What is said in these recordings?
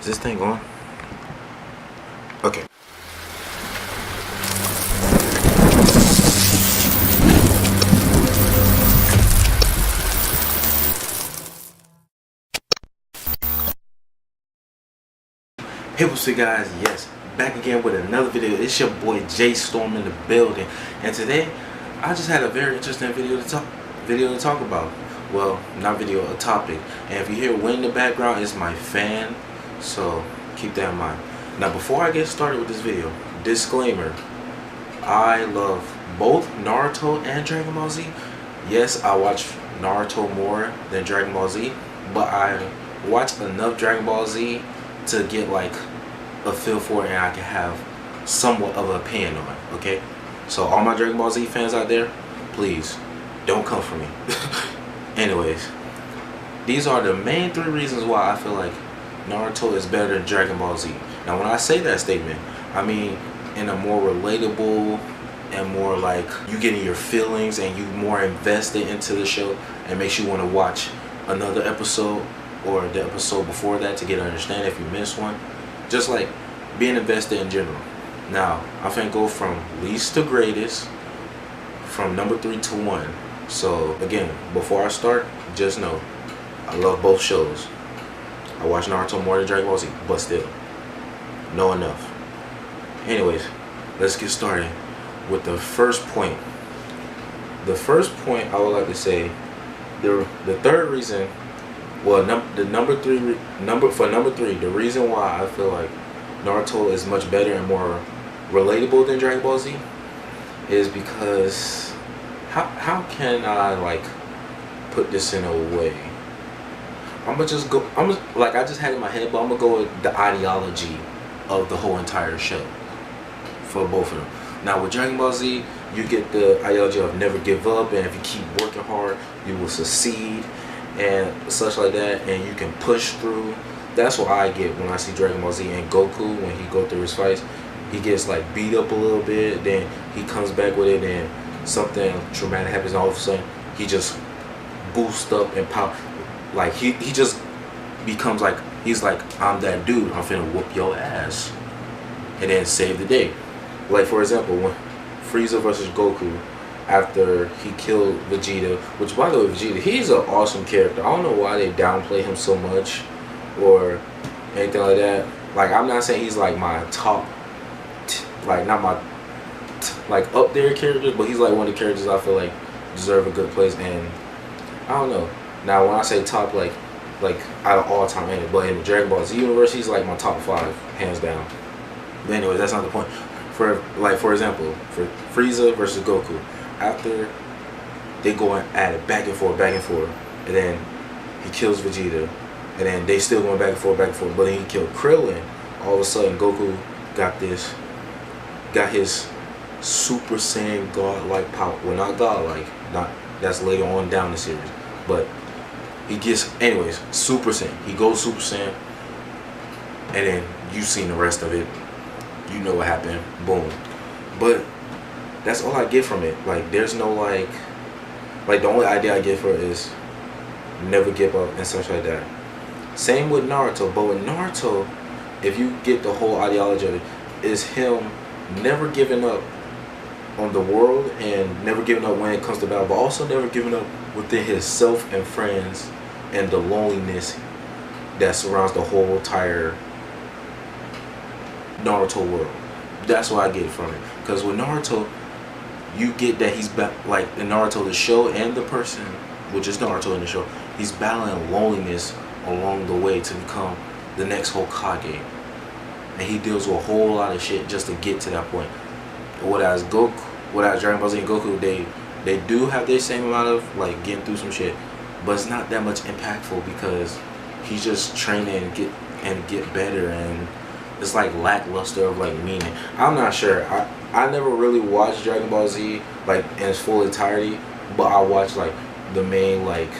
Is this thing on? Okay. Hey, what's up guys? Yes, back again with another video. It's your boy J Storm in the building, and today I just had a very interesting video to talk about. Well, not video, a topic. And if you hear wind in the background, it's my fan, so keep that in mind. Now, before I get started with this video, disclaimer: I love both Naruto and Dragon Ball Z. Yes, I watch Naruto more than Dragon Ball Z, but I watch enough Dragon Ball Z to get like a feel for it, and I can have somewhat of an opinion on it. Okay, so all my Dragon Ball Z fans out there, please don't come for me. Anyways, these are the main three reasons why I feel like Naruto is better than Dragon Ball Z. Now, when I say that statement, I mean in a more relatable and more like you getting your feelings and you more invested into the show, and makes you want to watch another episode or the episode before that to get an understanding if you missed one. Just like being invested in general. Now, I'm finna go from least to greatest, from number 3 to 1. So again, before I start, just know I love both shows. I watch Naruto more than Dragon Ball Z, but still, know enough. Anyways, let's get started with the first point. The first point I would like to say, the third reason, well, number three, the reason why I feel like Naruto is much better and more relatable than Dragon Ball Z is because how can I like put this in a way? I just had it in my head, but I'm gonna go with the ideology of the whole entire show for both of them. Now, with Dragon Ball Z, you get the ideology of never give up, and if you keep working hard, you will succeed, and such like that, and you can push through. That's what I get when I see Dragon Ball Z. And Goku, when he go through his fights, he gets like beat up a little bit, then he comes back with it, and something traumatic happens, and all of a sudden he just boosts up and pop. Like he just becomes like, he's like, I'm that dude, I'm finna whoop your ass and then save the day. Like, for example, when Frieza versus Goku, after he killed Vegeta, which, by the way, Vegeta, he's an awesome character. I don't know why they downplay him so much or anything like that. Like, I'm not saying he's like my top, like not my like up there characters, but he's like one of the characters I feel like deserve a good place. And I don't know. Now, when I say top, like out of all time anime, but in the Dragon Ball Z universe, he's like my top 5, hands down. But anyways, that's not the point. For example, for Frieza versus Goku, after they go at it back and forth, and then he kills Vegeta, and then they still going back and forth, but then he killed Krillin. All of a sudden, Goku got his Super Saiyan godlike power. Well, not godlike, that's later on down the series, but he gets, anyways, Super Saiyan. He goes Super Saiyan, and then you've seen the rest of it. You know what happened. Boom. But that's all I get from it. Like, there's no like the only idea I get for it is never give up and such like that. Same with Naruto. But with Naruto, if you get the whole ideology of it, is him never giving up on the world and never giving up when it comes to battle, but also never giving up within himself and friends and the loneliness that surrounds the whole entire Naruto world. That's what I get from it. Because with Naruto, you get that he's like in Naruto the show and the person, which is Naruto in the show, he's battling loneliness along the way to become the next Hokage, and he deals with a whole lot of shit just to get to that point. Whereas Dragon Ball Z and Goku, they do have the same amount of like getting through some shit, but it's not that much impactful because he's just training and get better, and it's like lackluster of like meaning. I'm not sure. I never really watched Dragon Ball Z like in its full entirety, but I watched like the main like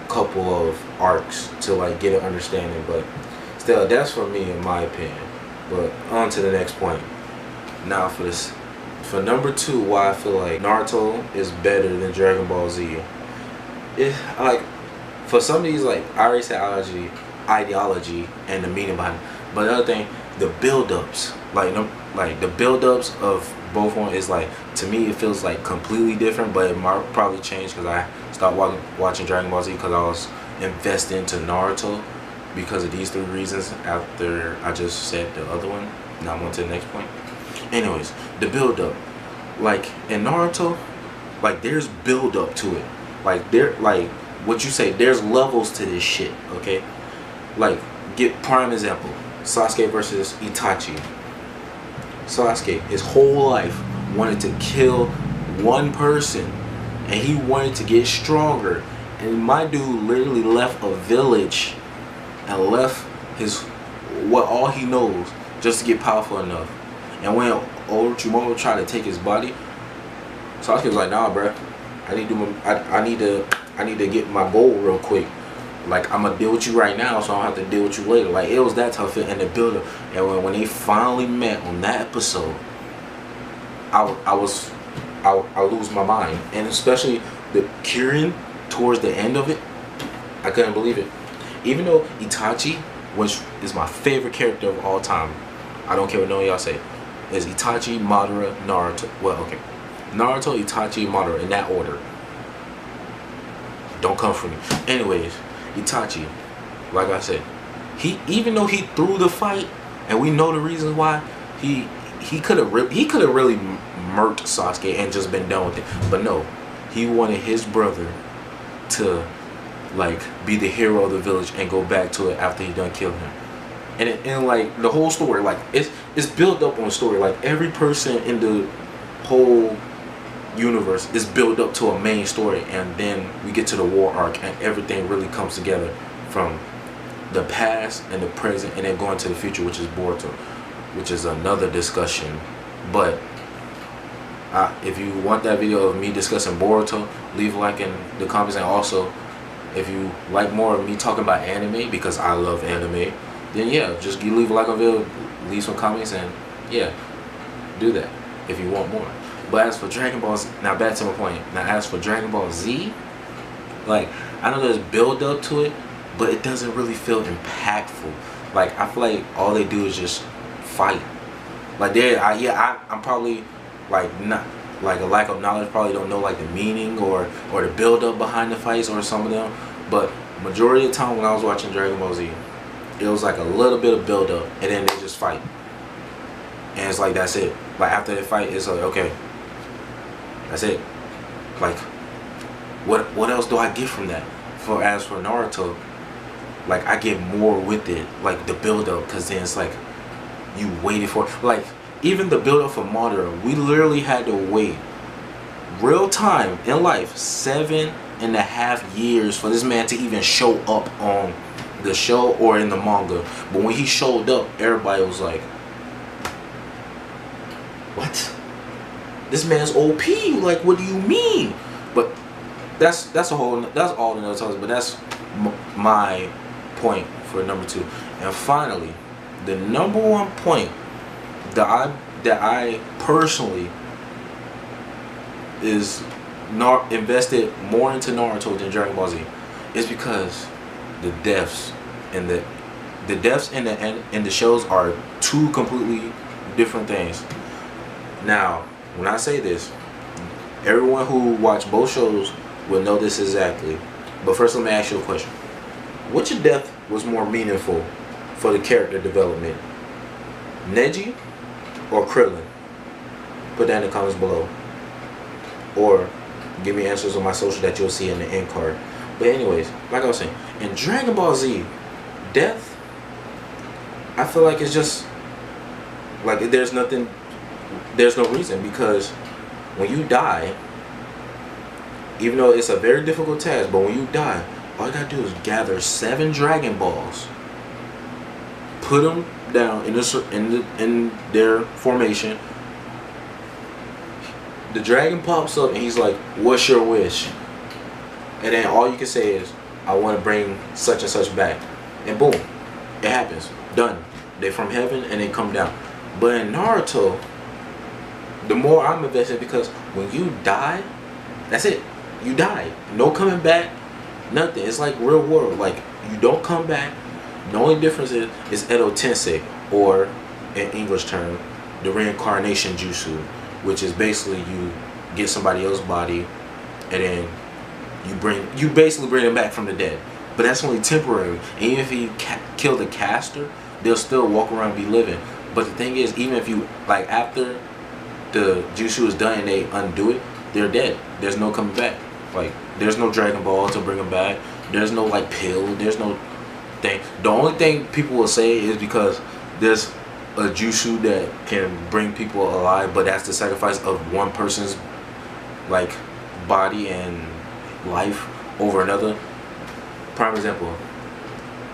couple of arcs to like get an understanding. But still, that's for me in my opinion. But on to the next point. Now for number 2, why I feel like Naruto is better than Dragon Ball Z. It like, for some of these, like I already said, ideology and the meaning behind it. But the other thing, the build-ups, like the build-ups of both one is like, to me it feels like completely different, but it might probably change because I stopped watching Dragon Ball Z because I was invested into Naruto because of these three reasons after I just said the other one. Now I'm on to the next point. Anyways, the build-up, like in Naruto, like there's build-up to it. Like like what you say, there's levels to this shit, okay? Like, get prime example, Sasuke versus Itachi. Sasuke, his whole life, wanted to kill one person, and he wanted to get stronger. And my dude literally left a village and left all he knows just to get powerful enough. And when Orochimaru tried to take his body, Sasuke was like, "Nah, bruh, I need to get my goal real quick. Like, I'm gonna deal with you right now, so I don't have to deal with you later." Like, it was that tough in the build-up. And when they finally met on that episode, I lose my mind. And especially the Kirin towards the end of it, I couldn't believe it. Even though Itachi, which is my favorite character of all time, I don't care what no y'all say, is Itachi, Madara, Naruto. Well, okay, Naruto, Itachi, Madara, in that order. Don't come for me. Anyways, Itachi, like I said, even though he threw the fight, and we know the reasons why, he could have really murked Sasuke and just been done with it. But no, he wanted his brother to like be the hero of the village and go back to it after he done killed him. And like the whole story, like it's built up on a story. Like every person in the whole universe is built up to a main story, and then we get to the war arc and everything really comes together from the past and the present and then going to the future, which is Boruto, which is another discussion. But if you want that video of me discussing Boruto, leave a like in the comments. And also, if you like more of me talking about anime, because I love anime, then yeah, just leave a like on the video, leave some comments, and yeah, do that if you want more. But as for Dragon Ball Z, now back to my point. Now as for Dragon Ball Z, like, I know there's build up to it, but it doesn't really feel impactful. Like, I feel like all they do is just fight. Like I'm probably like not like a lack of knowledge, probably don't know like the meaning or the build up behind the fights or some of them. But majority of the time when I was watching Dragon Ball Z, it was like a little bit of build up and then they just fight. And it's like, that's it. Like after they fight, it's like, okay, that's it. Like, what else do I get from that? As for Naruto, like I get more with it, like the build up, because then it's like you waited for, like even the build up for Madara, we literally had to wait real time in life 7.5 years for this man to even show up on the show or in the manga. But when he showed up, everybody was like, what? This man's OP. Like, what do you mean? But that's all another topic. But that's my point for number 2. And finally, the number 1 point that I personally is invested more into Naruto than Dragon Ball Z is because the deaths and the shows are two completely different things. Now, when I say this, everyone who watched both shows will know this exactly. But first, let me ask you a question. Which death was more meaningful for the character development? Neji or Krillin? Put that in the comments below. Or give me answers on my social that you'll see in the end card. But anyways, like I was saying, in Dragon Ball Z, death, I feel like it's just like there's no reason, because when you die, even though it's a very difficult task, but when you die, all you gotta do is gather 7 Dragon Balls, put them down in their formation. The dragon pops up and he's like, "What's your wish?" And then all you can say is, "I want to bring such and such back," and boom, it happens. Done. They from heaven and they come down. But in Naruto, the more I'm invested, because when you die, that's it. You die. No coming back. Nothing. It's like real world. Like, you don't come back. The only difference is Edo Tensei, or in English term, the reincarnation jutsu, which is basically you get somebody else's body and then you basically bring them back from the dead. But that's only temporary. And even if you kill the caster, they'll still walk around and be living. But the thing is, even if you, like, after the jutsu is done and they undo it, they're dead. There's no coming back. Like, there's no Dragon Ball to bring them back. There's no, like, pill. There's no thing. The only thing people will say is because there's a jutsu that can bring people alive, but that's the sacrifice of one person's, like, body and life over another. Prime example,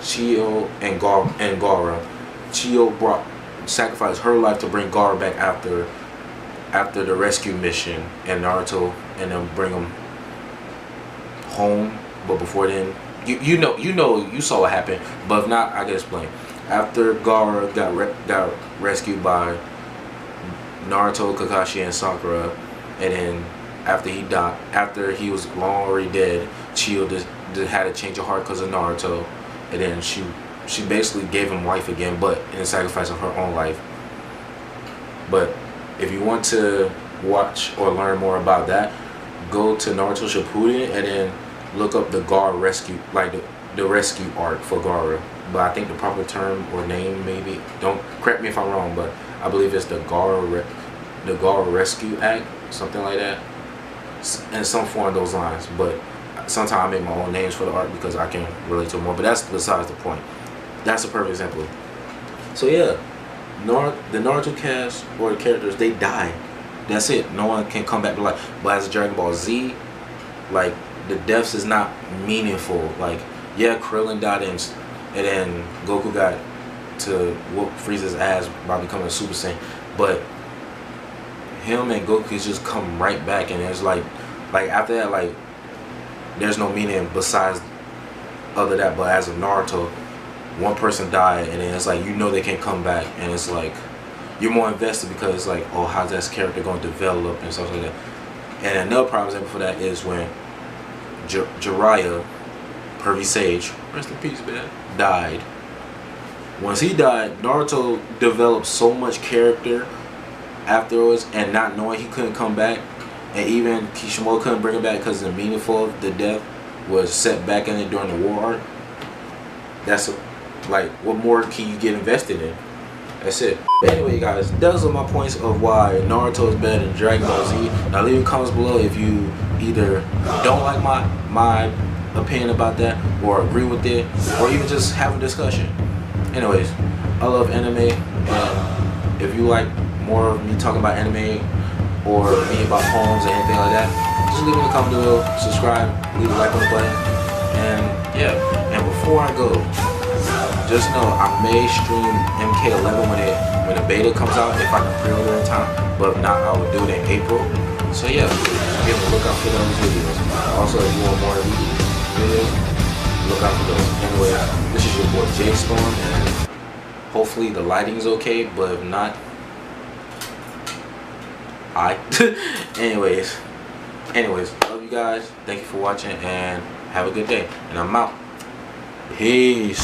Chio and Gaara. Chio sacrificed her life to bring Gaara back after the rescue mission, and Naruto and them bring him home. But before then, you saw what happened. But if not, I can explain. After Gaara got rescued by Naruto, Kakashi, and Sakura, and then after he died, after he was long already dead, Chio just had a change of heart because of Naruto, and then she basically gave him life again, but in the sacrifice of her own life. But if you want to watch or learn more about that, go to Naruto Shippuden and then look up the Gaara rescue, like the rescue arc for Gaara. But I think the proper term or name, maybe, don't correct me if I'm wrong, but I believe it's the Gaara Rescue Act, something like that, in some form of those lines. But sometimes I make my own names for the art because I can relate to it more. But that's besides the point. That's a perfect example. So yeah, the Naruto cast or the characters, they die. That's it. No one can come back to life. But as Dragon Ball Z, like, the deaths is not meaningful. Like, yeah, Krillin died and then Goku got to whoop Frieza's ass by becoming a Super Saiyan. But him and Goku just come right back, and it's like after that, like, there's no meaning besides other that. But as of Naruto, one person died, and then it's like, they can come back, and it's like you're more invested because it's like, oh, how's that character going to develop and stuff like that. And another prime example for that is when Jiraiya, Pervy Sage, rest in peace, man, died. Once he died, Naruto developed so much character afterwards, and not knowing he couldn't come back, and even Kishimoto couldn't bring him back because the meaningful of the death was set back in it during the war arc. That's like, what more can you get invested in? That's it. But anyway, guys, those are my points of why Naruto is better than Dragon Ball Z. Now leave in comments below if you either don't like my opinion about that, or agree with it, or even just have a discussion. Anyways, I love anime, and if you like more of me talking about anime or me about poems and anything like that, just leave it in the comment below, subscribe, leave a like on the button, and yeah. And before I go, just know I may stream MK11 when the beta comes out, if I can pre-order in time. But if not, I will do it in April. So yeah, be on the lookout for those videos. Also, if you want more of these videos, look out for those. Anyway, this is your boy J Storm, and hopefully the lighting's okay. But if not, anyways, love you guys. Thank you for watching, and have a good day. And I'm out. Peace.